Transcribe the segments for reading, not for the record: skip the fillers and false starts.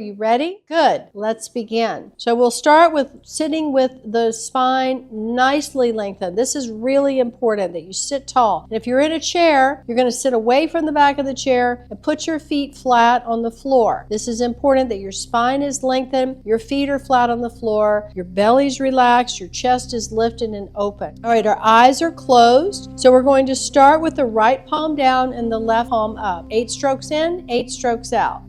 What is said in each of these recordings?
you ready? Good. Let's begin. So we'll start with sitting with the spine nicely lengthened. This is really important that you sit tall. And if you're in a chair, you're going to sit away from the back of the chair and put your feet flat on the floor. This is important that your spine is lengthened, your feet are flat on the floor, your belly's relaxed, your chest is lifted and open. All right, our eyes are closed. So we're going to start with the right palm down and the left palm up. 8 strokes in, 8 strokes out.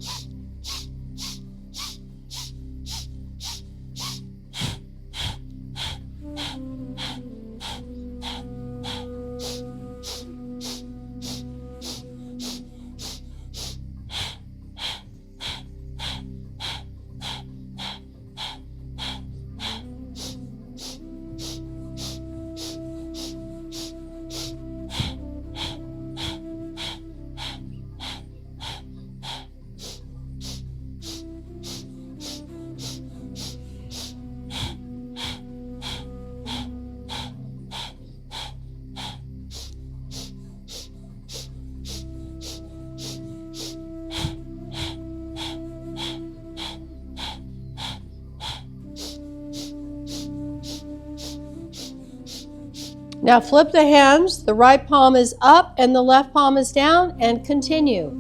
Now flip the hands, the right palm is up and the left palm is down, and continue.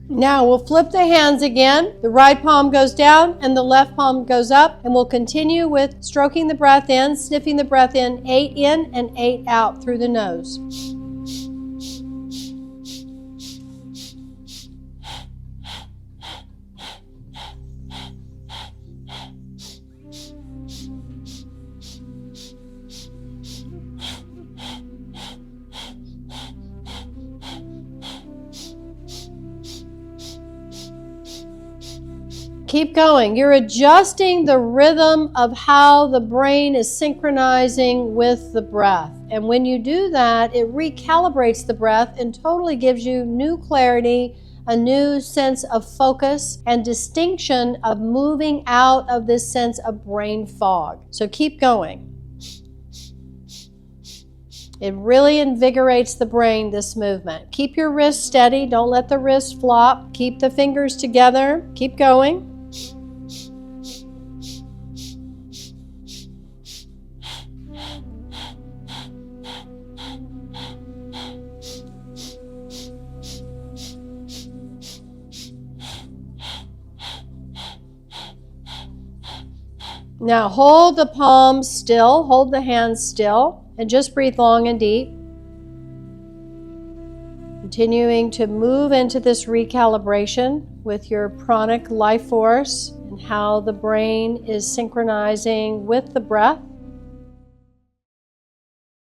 Now we'll flip the hands again. The right palm goes down and the left palm goes up, and we'll continue with stroking the breath in, sniffing the breath in, 8 in and 8 out through the nose. Keep going. You're adjusting the rhythm of how the brain is synchronizing with the breath. And when you do that, it recalibrates the breath and totally gives you new clarity, a new sense of focus and distinction of moving out of this sense of brain fog. So keep going. It really invigorates the brain, this movement. Keep your wrists steady. Don't let the wrists flop. Keep the fingers together. Keep going. Now hold the palms still, hold the hands still, and just breathe long and deep. Continuing to move into this recalibration with your pranic life force and how the brain is synchronizing with the breath.